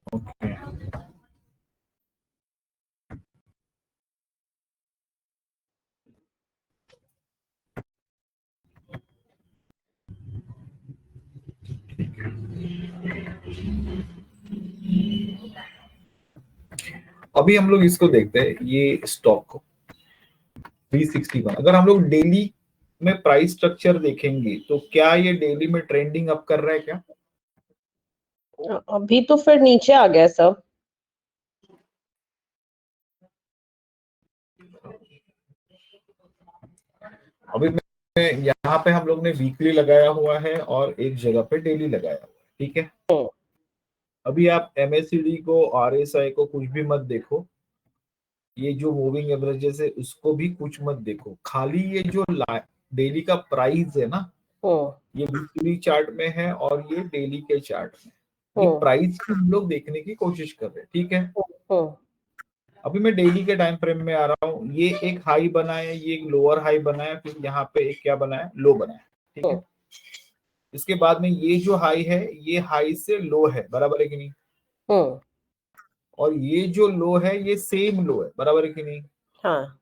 Okay, अभी हम लोग इसको देखते हैं, ये स्टॉक को 361। अगर हम लोग डेली में प्राइस स्ट्रक्चर देखेंगे तो क्या ये डेली में ट्रेंडिंग अप कर रहा है क्या? अभी तो फिर नीचे आ गया सब। अभी यहाँ पे हम लोग ने वीकली लगाया हुआ है और एक जगह पे डेली लगाया हुआ है, ठीक है। अभी आप एमएससीडी को, आरएसआई को कुछ भी मत देखो, ये जो मूविंग एवरेजेस है उसको भी कुछ मत देखो, खाली ये जो डेली का प्राइस है ना, ये वीकली चार्ट में है और ये डेली के चार्ट में, ये प्राइस को हम लोग देखने की कोशिश कर रहे हैं, ठीक है। अभी मैं डेली के टाइम फ्रेम में आ रहा हूँ, ये एक हाई बना है, ये एक लोअर हाई बना है, फिर यहाँ पे एक क्या बना है, लो बना है, ठीक है। इसके बाद में ये जो हाई है, ये हाई से लो है, बराबर है कि नहीं? और ये जो लो है ये सेम लो है, बराबर है कि नहीं? हाँ,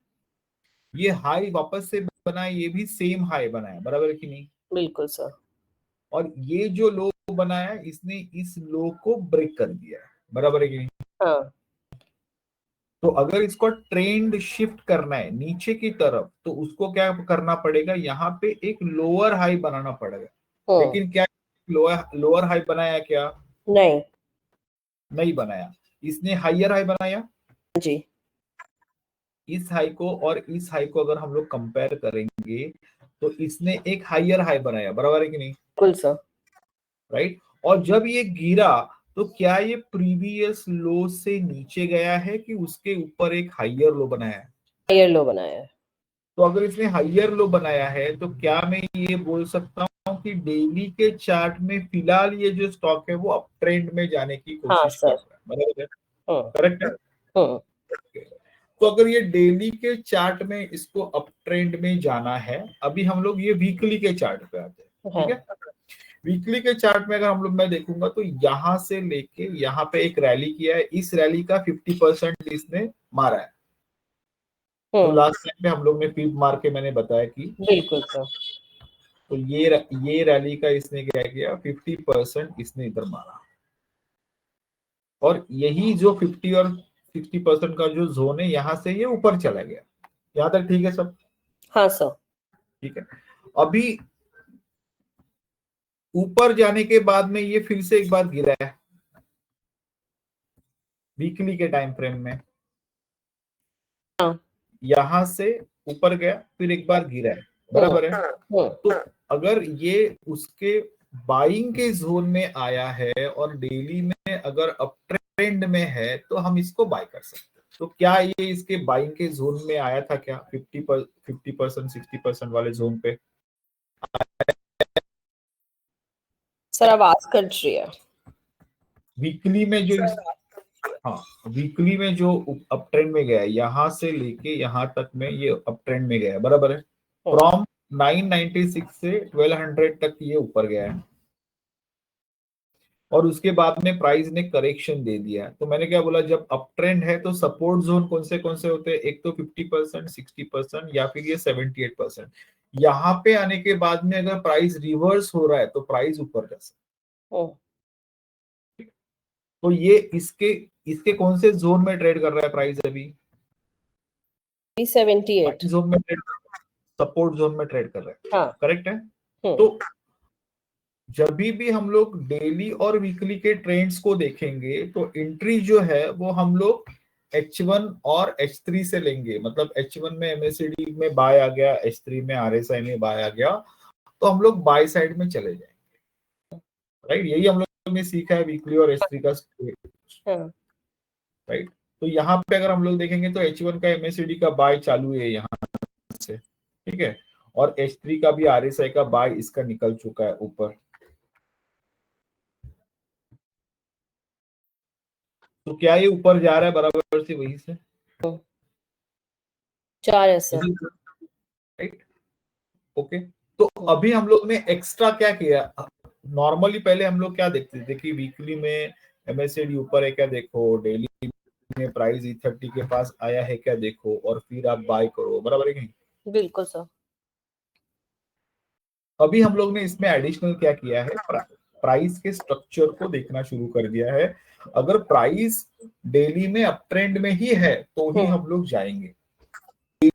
ये हाई वापस से बना है, ये भी सेम हाई बना है, बराबर है कि नहीं? बिल्कुल सर। और ये जो लो बनाया है, इसने इस लो को ब्रेक कर दिया है, बराबर है कि नहीं? हाँ, तो अगर इसको ट्रेंड शिफ्ट करना है नीचे की तरफ, तो उसको क्या करना पड़ेगा, यहाँ पे एक लोअर हाई बनाना पड़ेगा। लेकिन क्या लोअर हाई बनाया क्या? नहीं बनाया। इसने हाइयर हाई बनाया जी। इस हाई को और इस हाई को अगर हम लोग कंपेयर करेंगे तो इसने एक हाइयर हाई बनाया, बराबर है कि नहीं? बिल्कुल सर। राइट। और जब ये गिरा तो क्या ये प्रीवियस लो से नीचे गया है कि उसके ऊपर एक हाइयर लो बनाया है? हाइयर लो बनाया है। तो अगर इसने हाइयर लो बनाया है तो क्या मैं ये बोल सकता हूँ कि डेली के चार्ट में फिलहाल ये जो स्टॉक है वो अप ट्रेंड में जाने की कोशिश कर रहा है, बराबर है? करेक्ट है। तो अगर ये डेली के चार्ट में इसको अप ट्रेंड में जाना है, अभी हम लोग ये वीकली के चार्ट पे आते हैं, ठीक है। वीकली के चार्ट में अगर हम लोग, मैं देखूंगा तो यहां से लेके यहाँ पे एक रैली किया है, इस रैली का 50% इसने मारा है। तो लास्ट टाइम पे हम लोग ने फीड मार के मैंने बताया कि बिल्कुल सर। तो ये रैली का इसने क्या किया, 50% इसने इधर मारा। और यही जो 50 और 60% का जो जोन है, यहां से ये ऊपर चला गया। यहां तक ठीक है सब? हाँ सर। ठीक है। अभी ऊपर जाने के बाद में ये फिर से एक बार गिरा है वीकली के टाइम फ्रेम में। यहां से ऊपर गया, फिर एक बार गिरा है, बराबर है? तो अगर ये उसके बाइंग के जोन में आया है और डेली में अगर अप ट्रेंड में है तो हम इसको बाय कर सकते हैं। तो क्या ये इसके बाइंग के जोन में आया था क्या, 50% 60% वाले जोन पे? सर आवाज कट रही है। वीकली में जो हाँ, वीकली में जो अप ट्रेंड में गया है, यहां से लेके यहां तक में ये अप ट्रेंड में गया है, बराबर है? फ्रॉम 996 से 1200 तक ये ऊपर गया है और उसके बाद में प्राइस ने करेक्शन दे दिया। तो मैंने क्या बोला, जब अप ट्रेंड है तो सपोर्ट जोन कौन से होते हैं, एक तो 50%, 60% या फिर ये 78%। यहाँ पे आने के बाद में अगर प्राइस रिवर्स हो रहा है तो प्राइस ऊपर जा सकता है। तो ये इसके इसके कौन से जोन में ट्रेड कर रहा है प्राइस अभी? 78 जोन में ट्रेड, सपोर्ट जोन में ट्रेड कर रहा है। हाँ। करेक्ट है। तो जब भी हम लोग डेली और वीकली के ट्रेंड्स को देखेंगे तो एंट्री जो है वो हम लोग H1 और H3 से लेंगे। मतलब H1 में एमएससीडी में बाय आ गया, H3 में आरएसआई में बाय आ गया, तो हम लोग बाय साइड में चले जाएंगे। राइट, यही हम लोग ने सीखा है वीकली और H3 का। राइट। तो यहाँ पे अगर हम लोग देखेंगे तो H1 का एमएससीडी का बाय चालू है यहाँ से, ठीक है। और H3 का भी आरएसआई का बाय इसका निकल चुका है ऊपर। तो क्या ये ऊपर जा रहा है बराबर से वहीं से? जा रहे सर। राइट। ओके। तो अभी हम लोग ने एक्स्ट्रा क्या किया, नॉर्मली पहले हम लोग क्या देखते थे कि वीकली में MACD ऊपर है क्या देखो, डेली में प्राइस E30 के पास आया है क्या देखो, और फिर आप बाय करो, बराबर है कि नहीं? बिल्कुल सर। अभी हम लोग ने इसमें एडिशनल क्या किया है, प्राइस के स्ट्रक्चर को देखना शुरू कर दिया है। अगर प्राइस डेली में अप ट्रेंड में ही है तो ही हम लोग जाएंगे।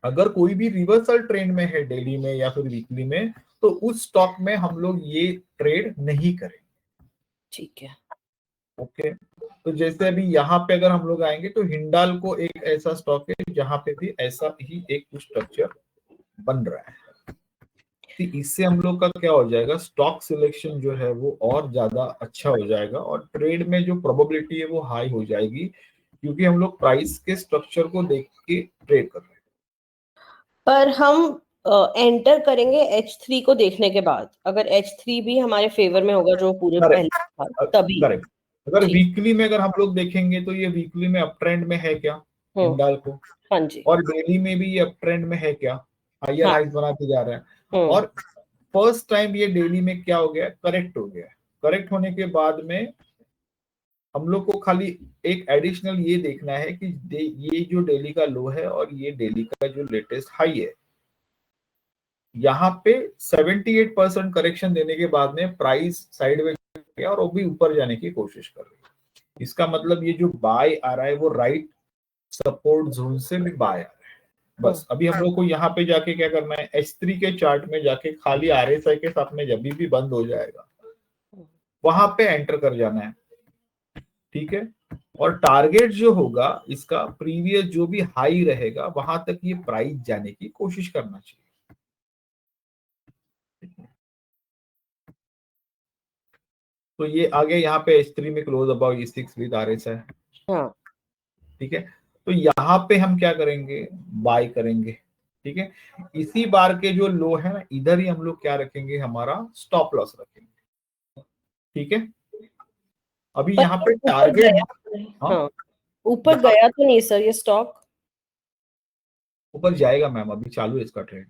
अगर कोई भी रिवर्सल ट्रेंड में है डेली में या फिर वीकली में, तो उस स्टॉक में हम लोग ये ट्रेड नहीं करेंगे। ठीक है। ओके, तो जैसे अभी यहाँ पे अगर हम लोग आएंगे तो हिंडाल्को एक ऐसा स्टॉक है जहां पे भी ऐसा ही एक स्ट्रक्चर बन रहा है। तो इससे हम लोग का क्या हो जाएगा, स्टॉक सिलेक्शन जो है वो और ज्यादा अच्छा हो जाएगा और ट्रेड में जो प्रोबेबिलिटी है वो हाई हो जाएगी, क्योंकि हम लोग प्राइस के स्ट्रक्चर को देख के ट्रेड कर रहे हैं। पर हम एंटर करेंगे H3 को देखने के बाद, अगर H3 भी हमारे फेवर में होगा जो पूरे पहले था तभी। करेक्ट। अगर वीकली में अगर हम लोग देखेंगे तो ये वीकली में अप ट्रेंड में है क्या हिंडाल्को, हाँ जी। और डेली में भी ये अप ट्रेंड में है क्या, हायर हाइज बनाते जा रहा है। और फर्स्ट टाइम ये डेली में क्या हो गया, करेक्ट हो गया। करेक्ट होने के बाद में हम लोग को खाली एक एडिशनल ये देखना है कि ये जो डेली का लो है और ये डेली का जो लेटेस्ट हाई है, यहाँ पे 78% करेक्शन देने के बाद में प्राइस साइडवेज गया और वो भी ऊपर जाने की कोशिश कर रही है। इसका मतलब ये जो बाय आ रहा है वो राइट सपोर्ट जोन से भी बाय आ रहा है। बस अभी हम लोग को यहाँ पे जाके क्या करना है, H3 के चार्ट में जाके खाली RSI के साथ में जब भी बंद हो जाएगा वहां पे एंटर कर जाना है, ठीक है। और टारगेट जो होगा इसका प्रीवियस जो भी हाई रहेगा वहां तक ये प्राइस जाने की कोशिश करना चाहिए। तो ये आगे यहाँ पे H3 में close about E6 with RSI, ठीक है। तो यहाँ पे हम क्या करेंगे, बाय करेंगे, ठीक है। इसी बार के जो लो है ना, इधर ही हम लोग क्या रखेंगे, हमारा स्टॉप लॉस रखेंगे, ठीक है। अभी यहाँ पे टारगेट ऊपर गया तो नहीं सर ये स्टॉक? ऊपर जाएगा मैम, अभी चालू है इसका ट्रेड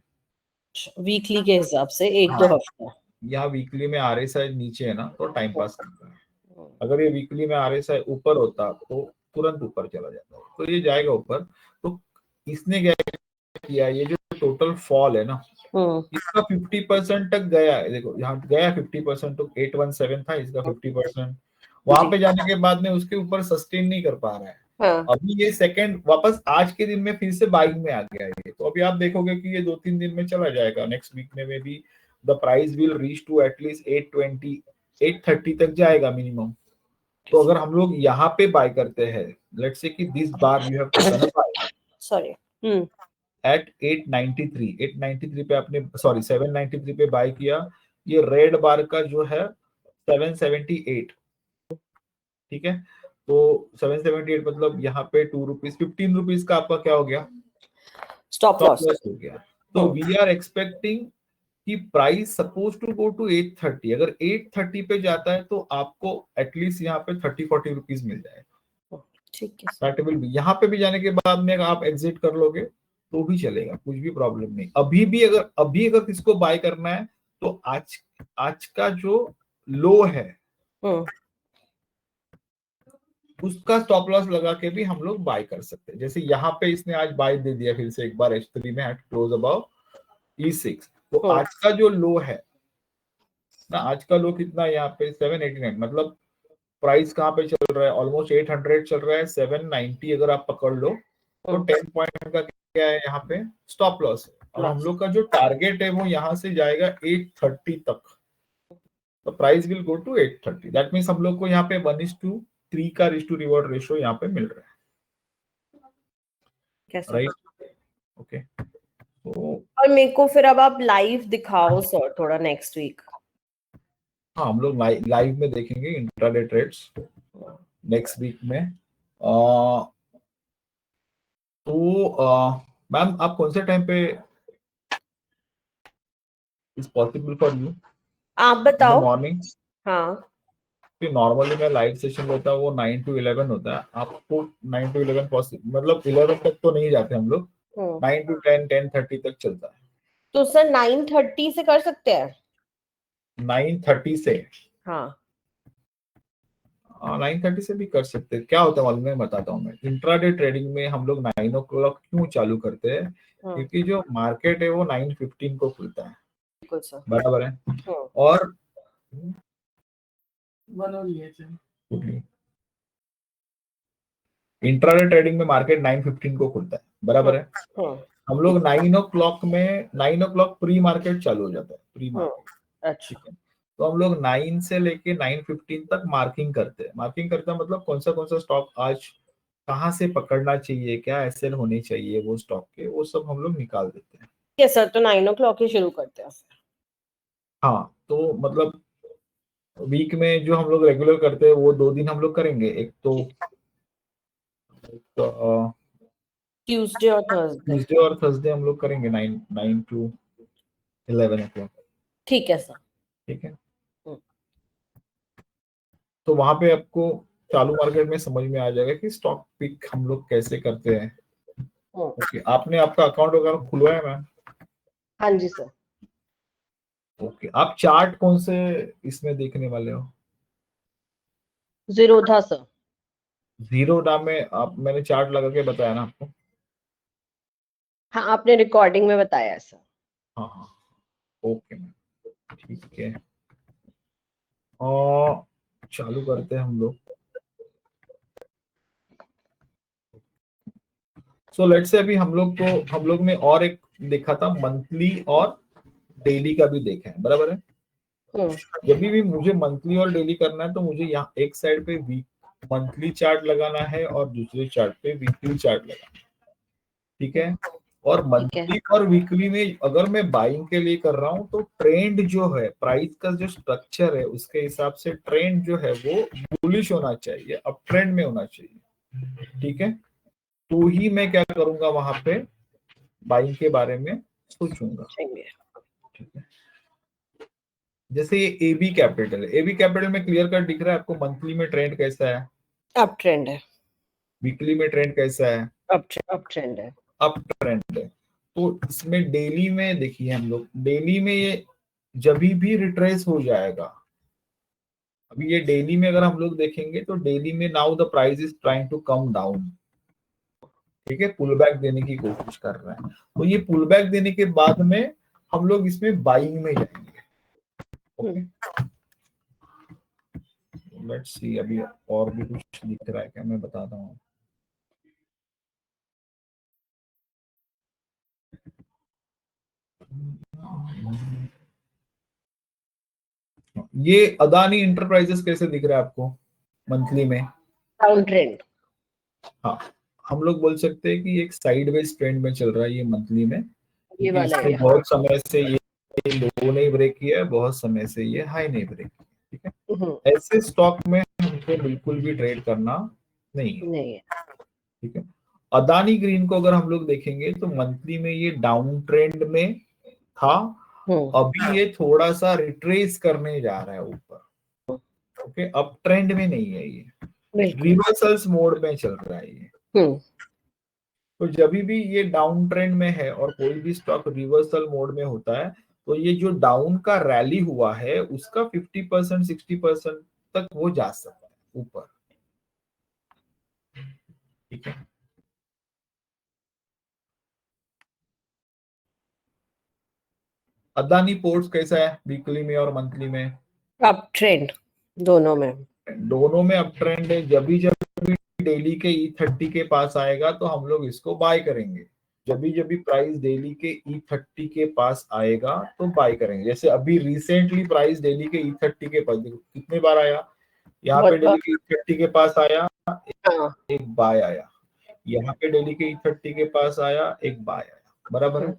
वीकली के हिसाब से एक दो हफ्ता। यहाँ वीकली में RSI नीचे है ना तो टाइम पास करता है। अगर ये वीकली में RSI ऊपर होता तो तुरंत ऊपर चला जाता, तो ये जाएगा ऊपर। तो इसने क्या किया, ये जो टोटल फॉल है ना इसका 50% तक गया है, देखो यहाँ गया 50% तो 817 था, इसका 50% वहां पे जाने के बाद में उसके ऊपर सस्टेन नहीं कर पा रहा है। अभी ये सेकंड वापस आज के दिन में फिर से बाइंग में आ गया है, तो अभी आप देखोगे कि ये 2-3 दिन में चला जाएगा, नेक्स्ट वीक में भी the price will reach to at least 820 830 तक जाएगा मिनिमम। तो अगर हम लोग यहाँ पे बाय करते हैं, लेट्स से कि दिस बार you have taken a buy sorry at 893 पे आपने सॉरी 793 पे बाय किया, ये रेड बार का जो है 778, ठीक है। तो 778 मतलब यहाँ पे 2 रुपीज 15 रुपीज का आपका क्या हो गया, स्टॉप लॉस हो गया। तो वी आर एक्सपेक्टिंग कि price suppose to go to 830, अगर 830 पे जाता है तो आपको एटलीस्ट यहाँ पे 30-40 रुपीज मिल जाएगा, ठीक है। यहाँ पे भी जाने के बाद में अगर आप एग्जिट कर लोगे तो भी चलेगा, कुछ भी प्रॉब्लम नहीं। अभी अगर किसको बाय करना है तो आज का जो लो है उसका स्टॉप लॉस लगा के भी हम लोग बाय कर सकते हैं। जैसे यहाँ पे इसने आज बाय दे दिया फिर से एक बार H3 में एट क्लोज अबाउट E6, तो आज का जो लो है ना, आज का लो कितना है यहाँ पे 789, मतलब प्राइस कहाँ पे चल रहा है, ऑलमोस्ट 800 चल रहा है। 790 अगर आप पकड़ लो तो 10 पॉइंट का क्या है यहाँ पे स्टॉप लॉस है, और हम लोग का जो टारगेट है वो यहाँ से जाएगा 830 तक। तो price will go to 830, that means हम लोग को यहाँ पे 1:3 का रिस्क टू रिवॉर्ड रेशियो यहाँ पे मिल रहा है, राइट। ओके, तो और मेरे को फिर अब आप लाइव दिखाओ सर थोड़ा नेक्स्ट वीक। हाँ, हम लोग लाइव में देखेंगे इंट्राडे ट्रेड्स नेक्स्ट वीक में। तो मैम आप कौन से टाइम पे इज पॉसिबल फॉर यू, आप बताओ। मॉर्निंग। हाँ, नॉर्मली मैं लाइव सेशन लेता हूँ वो 9 to 11 होता है, आपको 9 to 11 पॉसिबल, मतलब 11 तक तो नहीं जाते हम लोग, 9 to 10 10:30 तक चलता है। तो सर 9:30 से कर सकते हैं? 9:30 से हाँ 9:30 से भी कर सकते हैं। क्या होता है मालूम है, बताता हूँ मैं। इंट्राडे ट्रेडिंग में हम लोग 9 o'clock क्यों चालू करते हैं, क्योंकि जो मार्केट है वो 9:15 को खुलता है, बिल्कुल सर। बराबर है। और इंट्राडे ट्रेडिंग में मार्केट 9:15 को खुलता है, बराबर है। हम लोग 9 o'clock में 9 o'clock प्री मार्केट चालू हो जाता है, प्री मार्केट। अच्छा। ठीक है, तो हम लोग 9 से लेके 9:15 तक मार्किंग करते हैं। मार्किंग करता मतलब कौन सा स्टॉक आज कहाँ से पकड़ना चाहिए, क्या एसएल होने चाहिए वो स्टॉक के, वो सब हम लोग निकाल देते हैं। ठीक है सर, तो 9 o'clock ही शुरू करते हैं। हाँ, तो मतलब वीक में जो हम लोग रेगुलर करते हैं वो 2 दिन हम लोग करेंगे। एक तो ट्यूसडे और थर्सडे। ट्यूसडे और थर्सडे हम लोग करेंगे 9 to 11 o'clock। ठीक है सर। ठीक है, तो वहां पे आपको चालू मार्केट में समझ में आ जाएगा कि स्टॉक पिक हम लोग कैसे करते हैं। ओके, आपने आपका अकाउंट वगैरह खुलवाया मैम? हाँ जी सर। ओके, आप चार्ट कौन से इसमें देखने वाले हो? जीरोधा सर। जीरोधा में आप, मैंने चार्ट लगा के बताया ना आपको। हाँ, आपने रिकॉर्डिंग में बताया है सर। हाँ हाँ, ओके मैम, ठीक है। और चालू करते हैं हम लोग। सो लेट्स से अभी हम लोग ने और एक देखा था, मंथली और डेली का भी देखा है, बराबर है। जब भी मुझे मंथली और डेली करना है तो मुझे यहाँ एक साइड पे वीक मंथली चार्ट लगाना है और दूसरे चार्ट पे वीकली चार्ट लगाना है। ठीक है, और मंथली और वीकली में अगर मैं बाइंग के लिए कर रहा हूँ तो ट्रेंड जो है, प्राइस का जो स्ट्रक्चर है उसके हिसाब से ट्रेंड जो है वो बुलिश होना चाहिए, अप ट्रेंड में होना चाहिए। ठीक है, तो ही मैं क्या करूंगा, वहां पे बाइंग के बारे में सोचूंगा। ठीक है, जैसे ये एबी कैपिटल है, एबी कैपिटल में क्लियर कट दिख रहा है आपको मंथली में ट्रेंड कैसा है, अप ट्रेंड है। वीकली में ट्रेंड कैसा है, अप ट्रेंड है। अप ट्रेंड है। तो इसमें डेली में देखिए, हम लोग डेली में ये जब भी रिट्रेस हो जाएगा, अभी ये डेली में अगर हम लोग देखेंगे तो डेली में now the price is trying to come down. ठीक है, पुल बैक देने की कोशिश कर रहे हैं, तो ये पुल बैक देने के बाद में हम लोग इसमें बाइंग में जाएंगे। ओके, लेट्स सी, अभी और भी कुछ दिख रहा है क्या, मैं बताता हूँ। ये अदानी इंटरप्राइजेस कैसे दिख रहा है आपको मंथली में? Down trend. हाँ, हम लोग बोल सकते हैं कि एक साइडवेज ट्रेंड में चल रहा है ये मंथली में, ये वाला इसने बहुत समय से ये लो नहीं ब्रेक किया है, बहुत समय से ये हाई नहीं ब्रेक किया। ठीक है, ऐसे स्टॉक में हमको बिल्कुल भी ट्रेड करना नहीं है। ठीक है, अदानी ग्रीन को अगर हम लोग देखेंगे तो मंथली में ये डाउन ट्रेंड में था, अभी ये थोड़ा सा रिट्रेस करने जा रहा है ऊपर। ओके, अप ट्रेंड में नहीं है, ये रिवर्सल्स मोड में चल रहा है ये। तो जब भी ये डाउन ट्रेंड में है और कोई भी स्टॉक रिवर्सल मोड में होता है तो ये जो डाउन का रैली हुआ है उसका 50% 60% तक वो जा सकता है ऊपर। ठीक है, अदानी पोर्ट्स कैसा है वीकली में और मंथली में? अप ट्रेंड, दोनों में अप ट्रेंड है। जब भी डेली के E30 के पास आएगा तो हम लोग इसको बाय करेंगे। जब भी प्राइस डेली के E30 के पास आएगा तो बाय करेंगे। जैसे अभी रिसेंटली प्राइस डेली के E30 के पास कितने बार आया, यहाँ पे डेली के E30 के पास आया, एक बाय आया, यहाँ पे डेली के E30 के पास आया, एक बाय आया, बराबर है।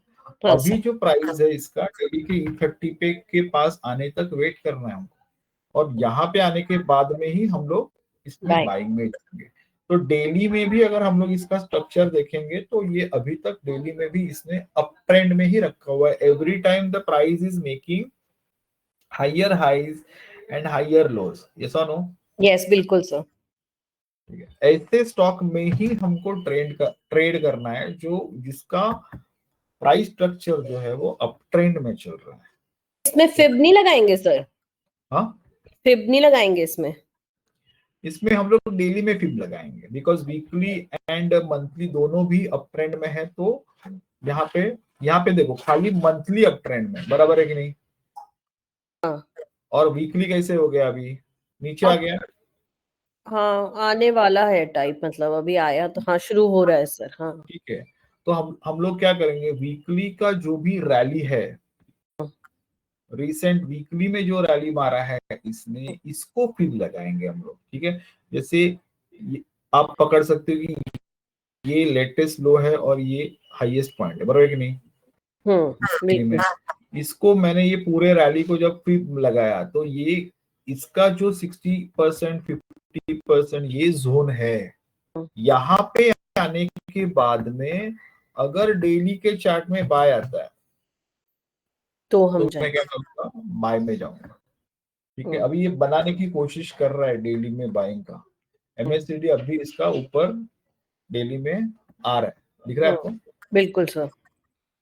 अभी जो प्राइस है इसका डेली के E30 पे के पास आने तक वेट करना है हमको, और यहाँ पे आने के बाद में ही हम लोग इसमें बाइंग में जाएंगे। तो डेली में भी अगर हम लोग इसका स्ट्रक्चर देखेंगे तो ये अभी तक डेली में भी इसने अप ट्रेंड में ही रखा हुआ है। Every time the price is making higher highs and higher lows, yes और नो? यस, बिल्कुल सर। ऐसे स्टॉक में ही हमको ट्रेड करना है जो जिसका प्राइस स्ट्रक्चर जो है वो अप ट्रेंड में चल रहा है। इसमें फिब नहीं लगाएंगे सर? हाँ, फिब नहीं लगाएंगे इसमें? इसमें हम लोग डेली में फिब लगाएंगे, बिकॉज वीकली एंड मंथली दोनों भी अप ट्रेंड में है। तो यहाँ पे देखो खाली मंथली अप ट्रेंड में, बराबर है कि नहीं? हाँ। और वीकली कैसे हो गया, अभी नीचे आ गया। हाँ, आने वाला है टाइप, मतलब अभी आया तो हाँ, शुरू हो रहा है सर। हाँ, ठीक है, तो हम लोग क्या करेंगे, वीकली का जो भी रैली है, रिसेंट वीकली में जो रैली मारा है इसने, इसको फिर लगाएंगे हम लोग। ठीक है, जैसे आप पकड़ सकते हो कि ये लेटेस्ट लो है और ये हाईएस्ट पॉइंट है, बराबर है कि नहीं? वीकली में इसको मैंने ये पूरे रैली को जब फिर लगाया तो ये इसका जो 60% 50% ये जोन है, यहाँ पे आने के बाद में अगर डेली के चार्ट में बाय आता है तो मैं क्या करूंगा, बाय में जाऊंगा। ठीक है, अभी ये बनाने की कोशिश कर रहा है डेली में बाइंग का। एमएससीडी अभी इसका ऊपर डेली में आ रहा है, दिख रहा है आपको? बिल्कुल सर।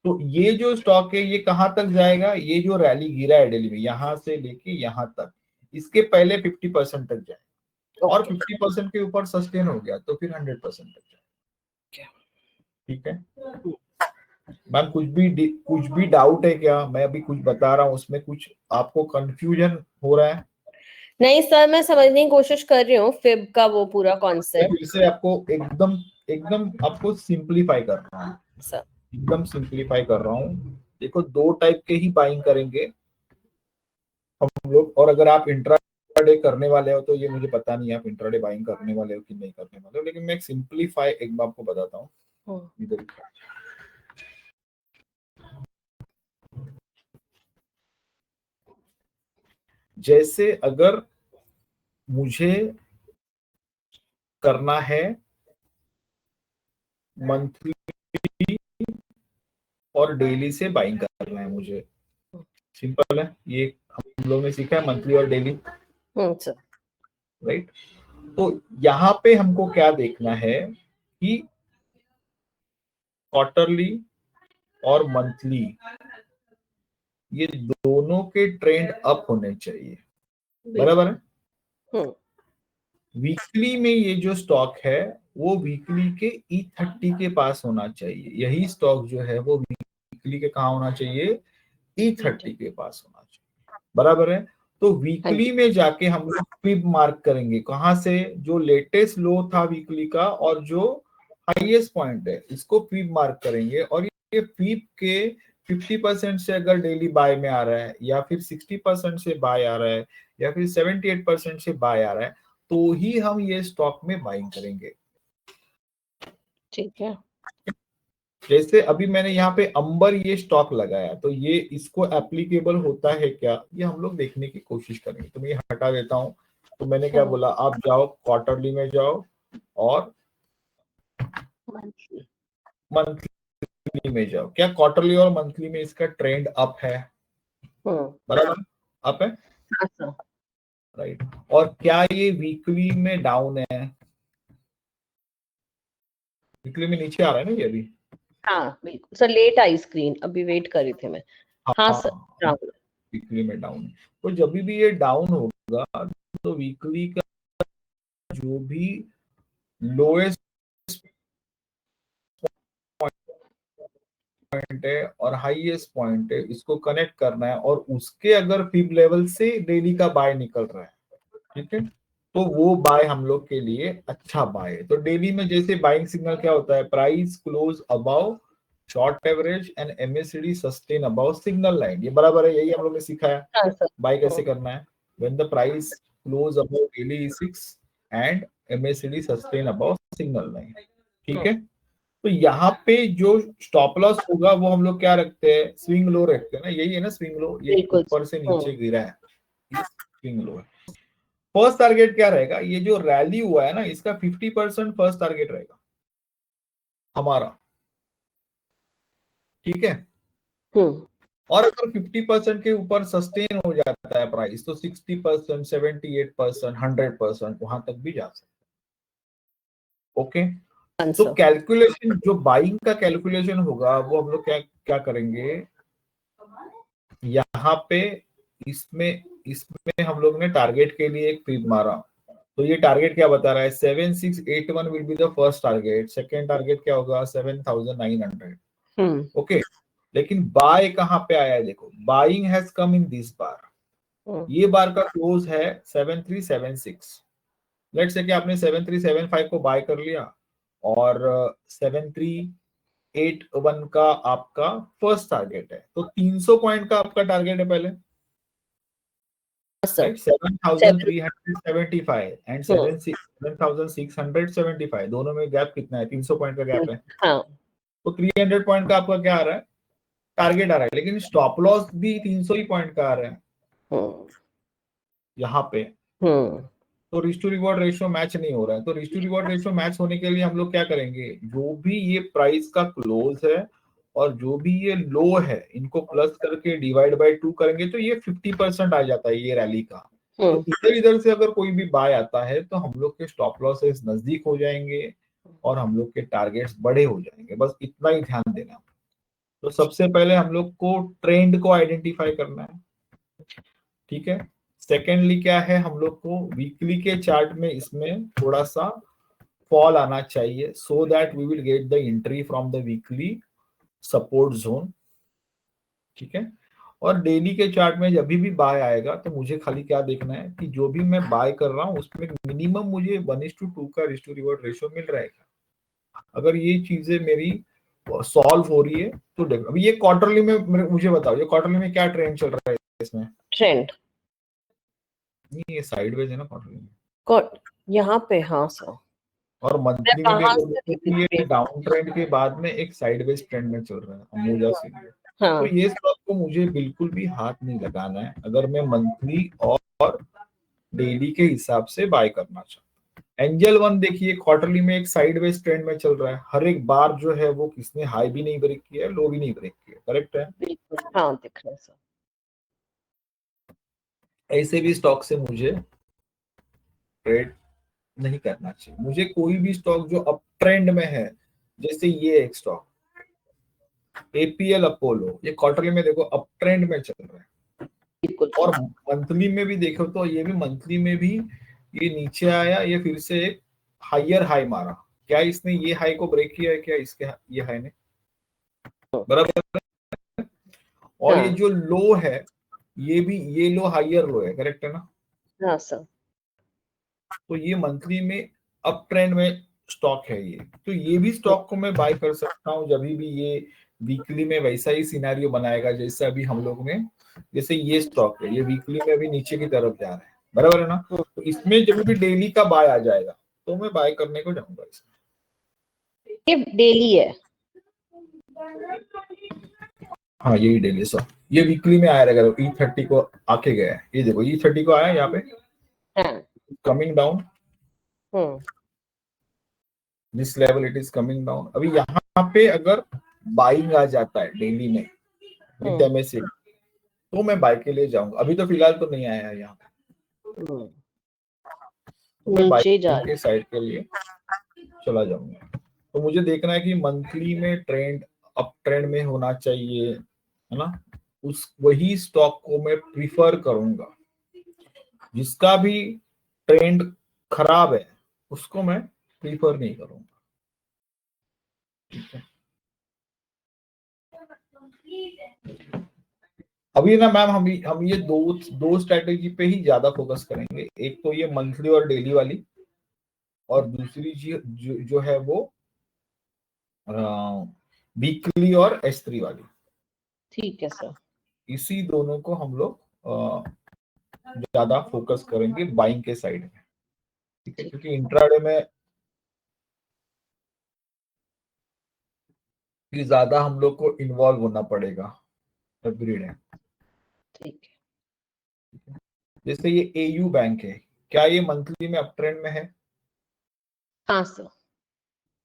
तो ये जो स्टॉक है ये कहां तक जाएगा, ये जो रैली गिरा है डेली में यहां से लेके यहां तक, इसके पहले 50% तक जाए और 50% के ऊपर सस्टेन हो गया तो फिर 100% तक जाए। ठीक है मैम, कुछ भी डाउट है क्या? मैं अभी कुछ बता रहा हूँ उसमें कुछ आपको कंफ्यूजन हो रहा है? नहीं सर, मैं समझने की कोशिश कर रही हूँ फिब का वो पूरा कॉन्सेप्ट। फिर से आपको एकदम एकदम आपको सिंपलीफाई कर रहा हूँ, सर एकदम सिंपलीफाई कर रहा हूँ। देखो दो टाइप के ही बाइंग करेंगे हम लोग, और अगर आप इंट्राडे करने वाले हो तो ये मुझे पता नहीं है आप इंट्राडे बाइंग करने वाले हो कि नहीं करने वाले हो, लेकिन मैं एक सिंपलीफाई एक बार आपको बताता हूँ इधर। जैसे अगर मुझे करना है मंथली और डेली से बाइंग करना है मुझे, सिंपल है, ये हम लोग ने सीखा है मंथली और डेली, राइट? तो यहाँ पे हमको क्या देखना है कि क्वार्टरली और मंथली ये दोनों के ट्रेंड अप होने चाहिए, बराबर है? वीकली में ये जो स्टॉक है वो वीकली के E30 के पास होना चाहिए, यही स्टॉक जो है वो वीकली के कहाँ होना चाहिए, E30 के पास होना चाहिए, बराबर है? तो वीकली में जाके हम लोग फिब मार्क करेंगे, कहां से, जो लेटेस्ट लो था वीकली का और जो हाईएस्ट पॉइंट है इसको फिब मार्क करेंगे। और ये फिब के 50% से अगर डेली बाय में आ रहा है या फिर 60% से बाय आ रहा है या फिर 78% से बाय आ रहा है तो ही हम ये स्टॉक में बाइंग करेंगे। ठीक है, जैसे अभी मैंने यहाँ पे अंबर ये स्टॉक लगाया तो ये इसको एप्लीकेबल होता है क्या, ये हम लोग देखने की कोशिश करेंगे। तो मैं ये हटा देता हूँ। तो मैंने क्या बोला, आप जाओ क्वार्टरली में जाओ और मंथली में जाओ। क्या क्वार्टरली और मंथली में इसका ट्रेंड अप है, बराबर अप है, राइट? और क्या ये वीकली में डाउन है, वीकली में नीचे आ रहा है ना ये अभी? हाँ बिल्कुल सर, लेट आई स्क्रीन, अभी वेट कर रही थी मैं। हाँ सर, वीकली में डाउन। तो जब भी ये डाउन होगा तो वीकली का जो भी लोएस्ट पॉइंट है और हाईएस्ट पॉइंट है इसको कनेक्ट करना है, और उसके अगर फिब लेवल से डेली का बाय निकल रहा है, ठीक है, तो वो बाय हम लोग के लिए अच्छा बाय है। तो डेली में जैसे बाइंग सिग्नल क्या होता है, price close above short average and MACD sustain above signal line, ये बराबर है, यही हम लोग ने सीखा है बाय कैसे करना है। When the price close above daily E6 and MACD sustain above signal line, ठीक है। तो यहाँ पे जो स्टॉप लॉस होगा वो हम लोग क्या रखते हैं, स्विंग लो रखते हैं ना, यही है ना स्विंग लो, ये ऊपर से नीचे गिरा है, स्विंग लो है। फर्स्ट टारगेट क्या रहेगा, ये जो रैली हुआ है ना इसका 50% फर्स्ट टारगेट रहेगा हमारा, ठीक है। और अगर 50% के ऊपर सस्टेन हो जाता है प्राइस तो 60%, 78%, 100% वहां तक भी जा सकता है। ओके, तो कैलकुलेशन जो बाइंग का कैलकुलेशन होगा वो हम लोग क्या क्या करेंगे, यहाँ पे इसमें इसमें हम लोग ने टारगेट के लिए एक फिब मारा तो ये टारगेट क्या बता रहा है, 7681 will be the first target, second target क्या होगा 7900। ओके, लेकिन बाय कहाँ पे आया है, देखो buying has come in this bar, ये बार का क्लोज है 7376। लेट्स से कि आपने 7375 को बाय कर लिया और 7381 का आपका फर्स्ट टारगेट है, तो 300 पॉइंट का आपका टारगेट है पहले, right? 7375 एंड 7675, दोनों में गैप कितना है, 300 पॉइंट का गैप है। तो 300 पॉइंट का आपका क्या आ रहा है, टारगेट आ रहा है, लेकिन स्टॉप लॉस भी 300 ही पॉइंट का आ रहा है यहाँ पे। तो risk to reward ratio match नहीं हो रहा है। तो risk to reward ratio match होने के लिए हम लोग क्या करेंगे, जो भी ये प्राइस का क्लोज है और जो भी ये लो है, इनको प्लस करके डिवाइड बाय 2 करेंगे तो ये 50% आ जाता है ये रैली का। तो इधर इधर से अगर कोई भी बाय आता है तो हम लोग के स्टॉप लॉसेस नजदीक हो जाएंगे और हम लोग के टारगेट्स बड़े हो जाएंगे, बस इतना ही ध्यान देना। तो सबसे पहले हम लोग को ट्रेंड को आइडेंटिफाई करना है, ठीक है। सेकेंडली क्या है, हम लोग को वीकली के चार्ट में इसमें थोड़ा सा फॉल आना चाहिए, so that we will get the entry from the weekly support zone, ठीक है। और डेली के चार्ट में जब भी बाय आएगा तो मुझे खाली क्या देखना है कि जो भी मैं बाय कर रहा हूँ उसमें मिनिमम मुझे 1:2 का रिस्क टू रिवॉर्ड रेशियो मिल रहेगा। अगर ये चीजें मेरी सॉल्व हो रही है तो देखो। अभी ये क्वार्टरली में मुझे बताओ, ये क्वार्टरली में क्या ट्रेंड चल रहा है इसमें, ट्रेंड नहीं ये साइडवेज है ना क्वार्टरली में, यहाँ पे, हाँ सर। और मंथली में भी अगर देखो कि ये डाउन ट्रेंड के बाद में एक साइडवेज ट्रेंड में चल रहा है अंबुजा से। तो ये स्टॉक को मुझे बिल्कुल भी हाथ नहीं लगाना है अगर मैं मंथली और डेली के हिसाब से बाय करना चाहता हूँ। एंजल वन देखिए क्वार्टरली में एक साइडवेज ट्रेंड में चल रहा है, हर एक बार जो है वो किसने हाई भी नहीं ब्रेक किया है, लो भी नहीं ब्रेक किया, करेक्ट है। हाँ दिख रहा है सर। ऐसे भी स्टॉक से मुझे ट्रेड नहीं करना चाहिए। मुझे कोई भी स्टॉक जो अप ट्रेंड में है, जैसे ये एक स्टॉक एपीएल अपोलो, ये क्वार्टरली में देखो अप ट्रेंड में चल रहा है, और मंथली में भी देखो तो ये भी मंथली में भी ये नीचे आया, ये फिर से एक हायर हाई मारा, क्या इसने ये हाई को ब्रेक किया है क्या, इसके ये हाई ने, बराबर। और ये जो लो है ये भी, ये लो हायर लो है, करेक्ट है ना। हाँ सर। तो ये मंथली में अप ट्रेंड में स्टॉक है ये, तो ये भी स्टॉक को मैं बाय कर सकता हूँ जब भी ये वीकली में वैसा ही सिनेरियो बनाएगा जैसे अभी हम लोग ने, जैसे ये स्टॉक है ये वीकली में भी नीचे की तरफ जा रहा है, बराबर है ना। तो इसमें जब भी डेली का बाय आ जाएगा तो मैं बाय करने को जाऊंगा इसमें। ये डेली है, हाँ यही डेली सर, ये वीकली में आया रहेगा। E30 को आके गया है, ये देखो E30 को आया यहाँ पे, coming down, this level it is coming down. अभी यहाँ पे अगर बाइंग आ जाता है डेली में विद एमएससी तो मैं बाय के लिए जाऊंगा, अभी तो फिलहाल तो नहीं आया है यहाँ पे, तो मैं बाय के साइड के लिए चला जाऊंगा। तो मुझे देखना है कि मंथली में ट्रेंड अप ट्रेंड में होना चाहिए, है ना, उस वही स्टॉक को मैं प्रिफर करूंगा। जिसका भी ट्रेंड खराब है उसको मैं प्रीफर नहीं करूंगा, ठीक है। अभी ना मैम हम ये दो स्ट्रेटेजी पे ही ज्यादा फोकस करेंगे, एक तो ये मंथली और डेली वाली, और दूसरी जो है वो वीकली और S3 वाली, ठीक है सर। इसी दोनों को हम लोग ज्यादा फोकस करेंगे बाइंग के साइड में, ठीक है, क्योंकि इंट्राडे में ज्यादा हम लोग को इन्वॉल्व होना पड़ेगा एवरीडे, ठीक है। जैसे ये AU बैंक है, क्या ये मंथली में अप ट्रेंड में है? हाँ सर।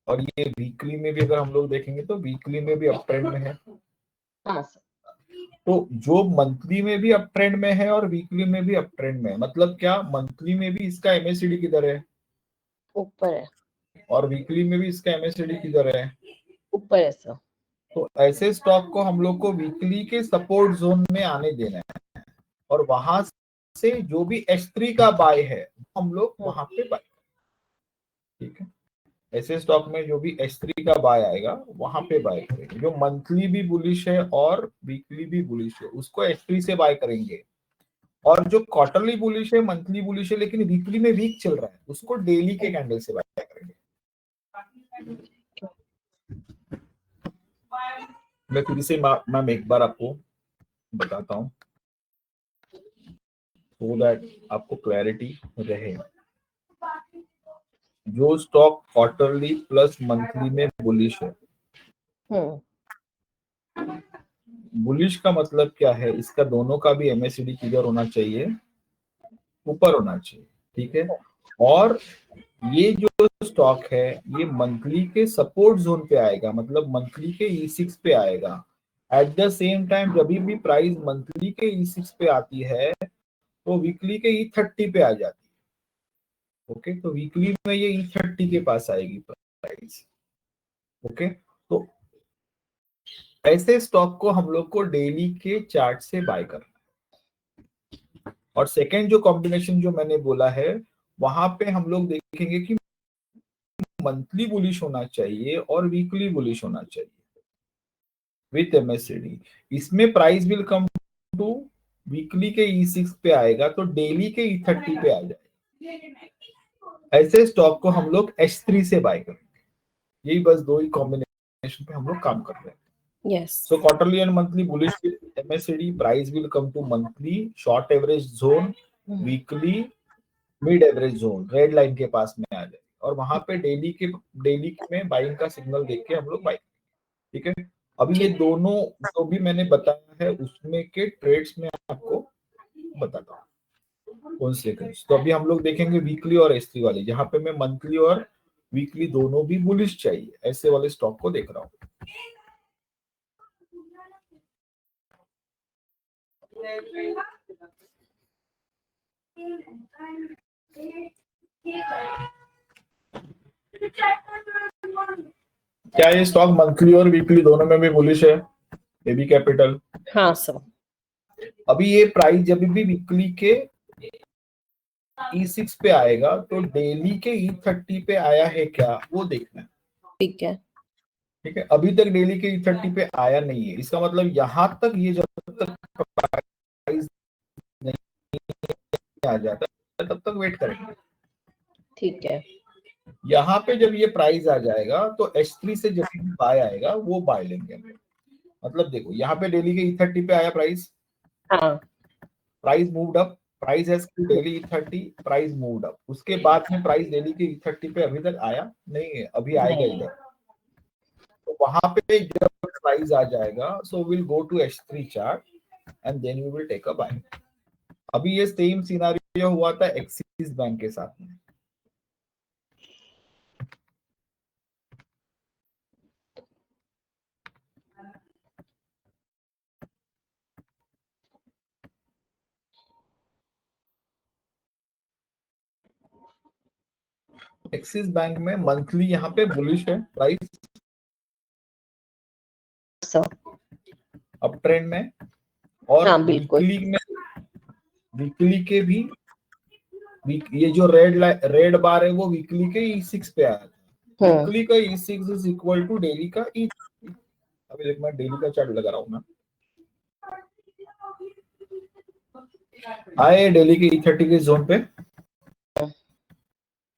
और ये वीकली में भी अगर हम लोग देखेंगे तो वीकली में भी अप ट्रेंड में है। हाँ सर। तो जो मंथली में भी अप ट्रेंड में है और वीकली में भी अप ट्रेंड में है, मतलब क्या मंथली में भी इसका MACD किधर है? ऊपर है। और वीकली में भी इसका MACD किधर है? ऊपर है सर। तो ऐसे स्टॉक को हम लोग को वीकली के सपोर्ट जोन में आने देना है, और वहां से जो भी S3 का बाय है हम लोग वहां पे बाय, ठीक है। ऐसे स्टॉक में जो भी H3 का बाय आएगा वहां पे बाय करेंगे। जो मंथली भी बुलिश है और वीकली भी बुलिश है उसको H3 से बाय करेंगे, और जो क्वार्टरली बुलिश है, मंथली बुलिश है लेकिन वीकली में वीक चल रहा है, उसको डेली के कैंडल से बाय करेंगे। मैं फिर से मैम एक बार आपको बताता हूँ so दैट आपको क्लैरिटी रहे। जो स्टॉक क्वार्टरली प्लस मंथली में बुलिश है, बुलिश का मतलब क्या है, इसका दोनों का भी MACD किधर होना चाहिए, ऊपर होना चाहिए, ठीक है। और ये जो स्टॉक है ये मंथली के सपोर्ट जोन पे आएगा, मतलब मंथली के E6 पे आएगा। एट द सेम टाइम जब भी प्राइस मंथली के E6 पे आती है तो वीकली के E30 पे आ जाती है, ओके। तो वीकली में ये E30 के पास आएगी प्राइस, ओके। तो ऐसे स्टॉक को हम लोग को डेली के चार्ट से बाय करना है। और सेकेंड जो कॉम्बिनेशन जो मैंने बोला है, वहां पे हम लोग देखेंगे कि मंथली बुलिश होना चाहिए और वीकली बुलिश होना चाहिए विथ MACD। इसमें price will come to weekly के E6 पे आएगा तो डेली के E30 पे आ जाएगा। ऐसे स्टॉक को हम लोग H3 से बाय करेंगे। यही बस दो ही कॉम्बिनेशन पे हम लोग काम कर रहे हैं। Yes. So quarterly and monthly bullish with MACD, price will come to monthly short average zone, weekly mid average zone, red line के पास में आ जाए, और वहां पे डेली में बाइंग का सिग्नल देख के हम लोग बाई, ठीक है। अभी ये दोनों जो भी मैंने बताया है उसमें के ट्रेड्स में आपको बताता हूँ कौन से। तो अभी हम लोग देखेंगे वीकली और S3 वाले, जहां पे मैं मंथली और वीकली दोनों भी बुलिश चाहिए ऐसे वाले स्टॉक को देख रहा हूँ। क्या ये स्टॉक मंथली और वीकली दोनों में भी बुलिश है? AB capital. हाँ सर। अभी ये प्राइस जब भी वीकली के E6 पे आएगा तो डेली के E30 पे आया है क्या वो देखना है, ठीक है। ठीक है। अभी तक डेली के E30 पे आया नहीं है, इसका मतलब यहां तक ये जब तक प्राइस नहीं आ जाता तब तक वेट करेंगे, ठीक है। यहाँ पे जब ये प्राइस आ जाएगा तो H3 से जब भी बाय आएगा वो बाय लेंगे। मतलब देखो यहाँ पे डेली के E30 पे आया प्राइस, हाँ। Price moved up, price has daily E30, price moved up. उसके बाद में प्राइस डेली के E30 पे अभी तक आया नहीं है, अभी आएगा इधर। तो वहां पे जब प्राइस आ जाएगा so will go to H3 chart and then we will take a buy. अभी ये सेम सिनेरियो हुआ था एक्सिस बैंक के साथ में। एक्सिस बैंक में मंथली यहाँ पे बुलिश है प्राइस अप ट्रेंड में, और हाँ, बिल्कुल। वीकली के भी ये जो रेड बार है वो वीकली के E6 पे आया था। वीकली का E6 is equal to daily का E30। अभी देख मैं डेली का चार्ट लगा रहा हूँ ना, आए डेली के E30 के जोन पे,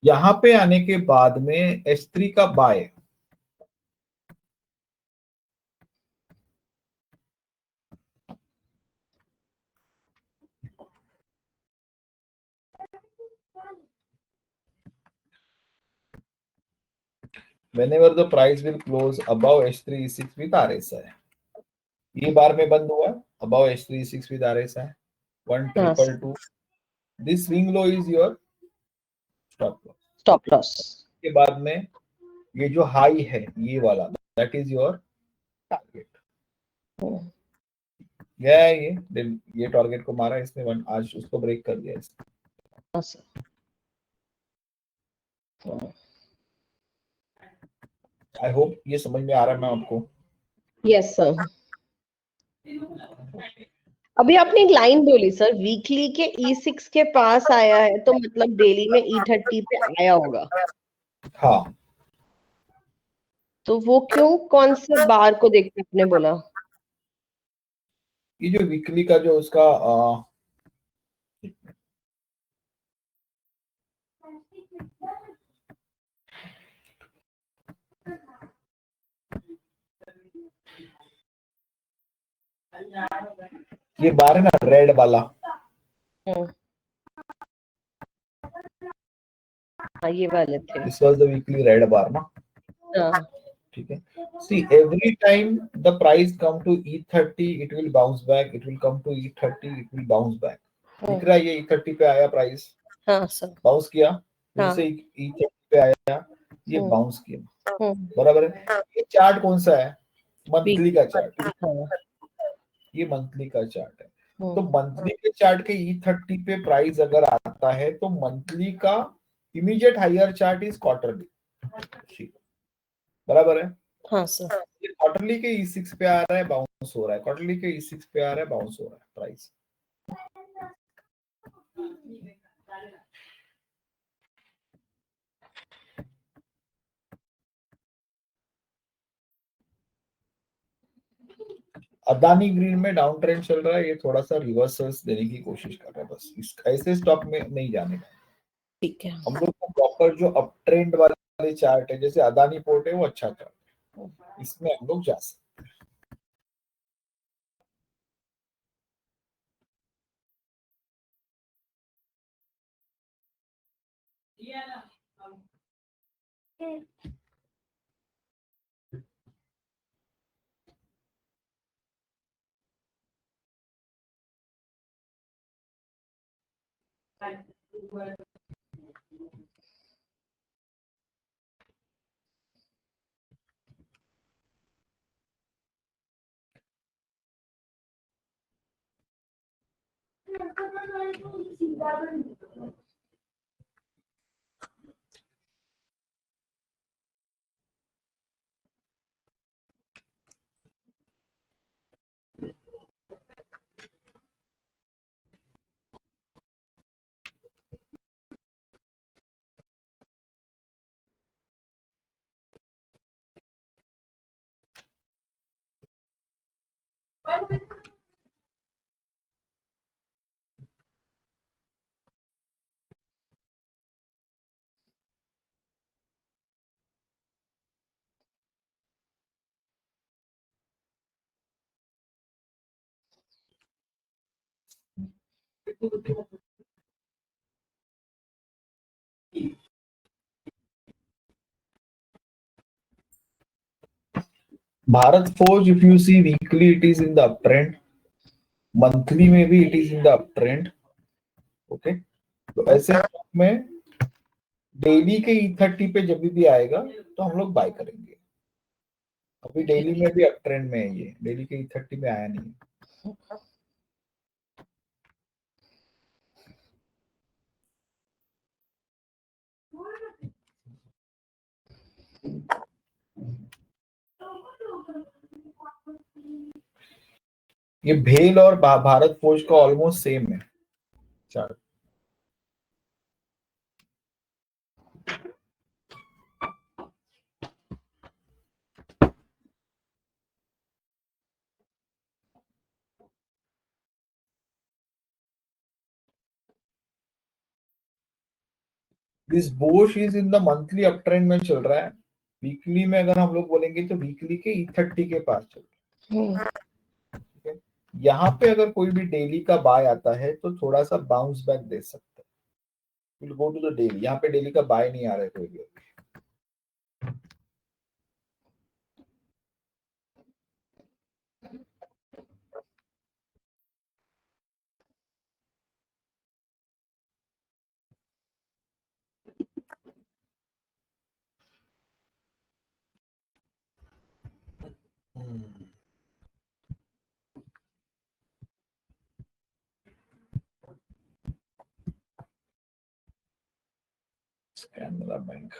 यहाँ पे आने के बाद में H3 का bye, whenever the price will close above H3 E6 with RSI, ये बार में बंद हुआ above H3 E6 with RSI 1,222, this swing low is your stop loss। के बाद में ये जो हाई है ये वाला दैट इज योर टारगेट। गया है ये टारगेट को मारा इसने आज उसको ब्रेक कर दिया इसने। आई होप ये समझ में आ रहा है मैं आपको। Yes sir. अभी आपने एक लाइन बोली सर, वीकली के E6 के पास आया है तो मतलब डेली में E30 पे आया होगा। हाँ, तो वो क्यों, कौन से बार को देख के आपने बोला? ये जो वीकली का जो उसका ये बार है ना रेड वाला, हाँ ये वाले थे। This was the weekly red bar ना। हाँ ठीक है, see every time the price come to E30 it will bounce back, it will come to E30 it will bounce back. दिख रहा है ये E30 पे आया प्राइस, हाँ सर। बाउंस किया, फिर हाँ। से E30 पे आया, ये बाउंस किया, हम्म। बराबर है। ये चार्ट कौन सा है? वीक। मंथली का चार्ट, हाँ। ये मंथली का चार्ट है। तो हम्म। मंथली के चार्ट के E30 पे प्राइस अगर आता है तो मंथली का immediate higher chart is quarterly, बराबर है। हाँ सर। ये क्वार्टरली के E6 पे आ रहा है, बाउंस हो रहा है, क्वार्टरली के E6 पे आ रहा है, बाउंस हो रहा है प्राइस। अदानी ग्रीन में डाउन ट्रेंड चल रहा है, ये थोड़ा सा रिवर्सल्स देने की कोशिश कर रहा है, बस इस ऐसे स्टॉक में नहीं जाने का। ठीक है। हम लोग को प्रॉपर जो अप ट्रेंड वाले चार्ट है, जैसे अदानी पोर्ट है, वो अच्छा चार्ट है, इसमें हम लोग जा सकते हैं। Bharat Forge, if you see weekly it is in the up trend, monthly में भी it is in the up trend. Okay, तो ऐसे में डेली के E30 पे जब भी आएगा तो हम लोग बाय करेंगे। अभी डेली में भी अप ट्रेंड में है, ये डेली के E30 में आया नहीं है। ये भेल और भारत फोर्ज का ऑलमोस्ट सेम है chart. This Bose is in the monthly up trend में चल रहा है। वीकली में अगर हम लोग बोलेंगे तो वीकली के E30 के पास चल रहा है। ठीक है, यहाँ पे अगर कोई भी डेली का बाय आता है तो थोड़ा सा बाउंस बैक दे सकता है, will go to the daily. यहाँ पे डेली का बाय नहीं आ रहा है कोई भी। Canara Bank,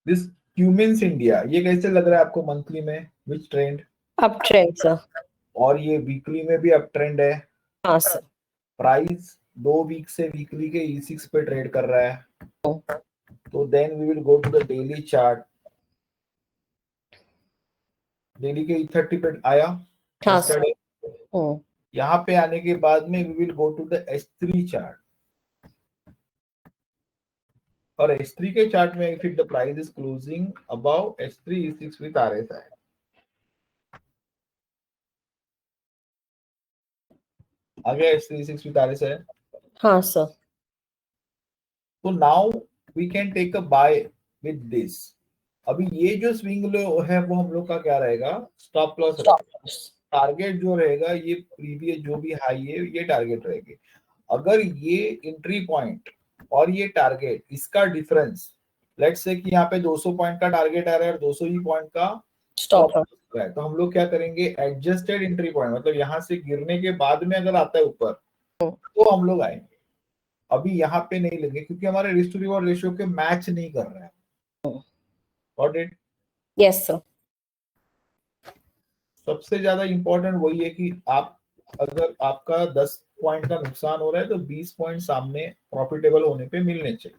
this Cummins India, ये कैसे लग रहा है आपको मंथली में, which trend? Up trend sir. और ये वीकली में भी अप ट्रेंड है। हाँ सर। प्राइस 2 वीक से वीकली के E6 पे ट्रेड कर रहा है। तो then we will go to the daily chart. Daily के E30 पे आया हाँ सर। yesterday। यहाँ पे आने के बाद में we will go to the H3 chart. और H3 के चार्ट में if the price is closing above H3 E6 with RSI। आगे H3 E6 विद RSI। हाँ सर। तो now we can take a buy with this. अभी ये जो swing low है वो हम लोग का क्या रहेगा, स्टॉप लॉस रहेगा। टारगेट जो रहेगा ये प्रीवियस जो भी हाई है ये टारगेट रहेगी। अगर ये एंट्री पॉइंट और ये टारगेट इसका डिफरेंस, लेट्स से कि यहाँ पे 200 पॉइंट का टारगेट आ रहा है और 200 ही पॉइंट का स्टॉप लॉस है, तो हम लोग क्या करेंगे, एडजस्टेड एंट्री पॉइंट, मतलब यहाँ से गिरने के बाद में अगर आता है ऊपर तो हम लोग आएंगे। अभी यहाँ पे नहीं लेंगे क्योंकि हमारे रिस्क टू रिवॉर्ड रेशियो के मैच नहीं कर रहा है। Got it? Yes sir. सबसे ज्यादा इंपॉर्टेंट वही है कि आप, अगर आपका 10 पॉइंट का नुकसान हो रहा है तो 20 पॉइंट सामने प्रॉफिटेबल होने पे मिलने चाहिए।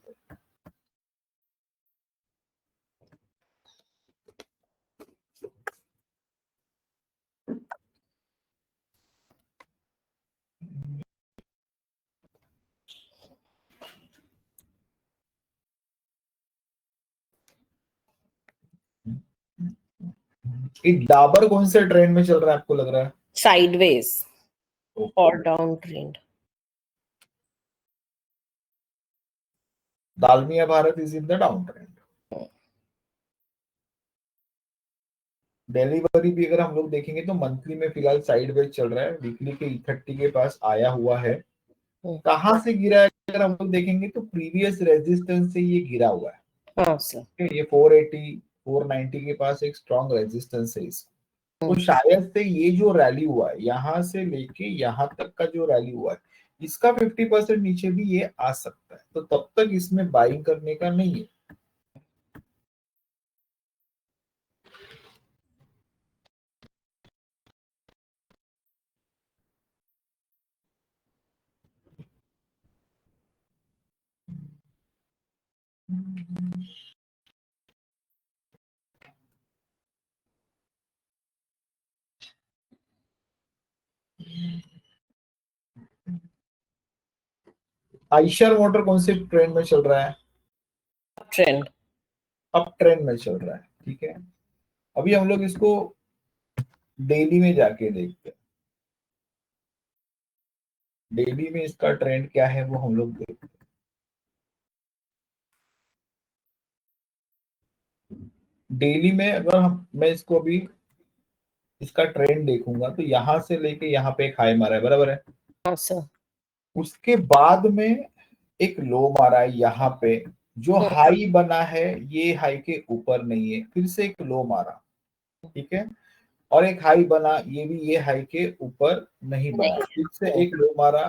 डाबर कौन से ट्रेंड में चल रहा है आपको लग रहा है? साइडवेज और down trend. Dalmia Bharat is in the down trend. Delivery भी अगर हम लोग देखेंगे तो मंथली में फिलहाल साइडवेज चल रहा है, वीकली के E30 के पास आया हुआ है। कहां से गिरा है अगर हम लोग देखेंगे तो प्रीवियस रेजिस्टेंस से ये गिरा हुआ है। हाँ सर। ये 480 490 के पास एक स्ट्रॉन्ग रेजिस्टेंस है इसका। तो शायद से ये जो रैली हुआ है यहां से लेके यहां तक का जो रैली हुआ है इसका 50% नीचे भी ये आ सकता है, तो तब तक इसमें बाइंग करने का नहीं है। आइशर मोटर कौन से ट्रेंड में चल रहा है? ट्रेंड। अप ट्रेंड में चल रहा है, ठीक है। अभी हम लोग इसको डेली में जाके देखते हैं। डेली में इसका ट्रेंड क्या है वो हम लोग देखते हैं। डेली में अगर मैं इसको अभी इसका ट्रेंड देखूंगा तो यहां से लेके यहाँ पे एक हाई मारा है, बराबर है। हाँ सर। उसके उसके बाद में एक लो मारा है यहाँ पे, जो हाई बना है ये हाई के ऊपर नहीं है, फिर से एक लो मारा, ठीक है। और एक हाई बना, ये भी ये हाई के ऊपर नहीं बना, फिर से एक लो मारा,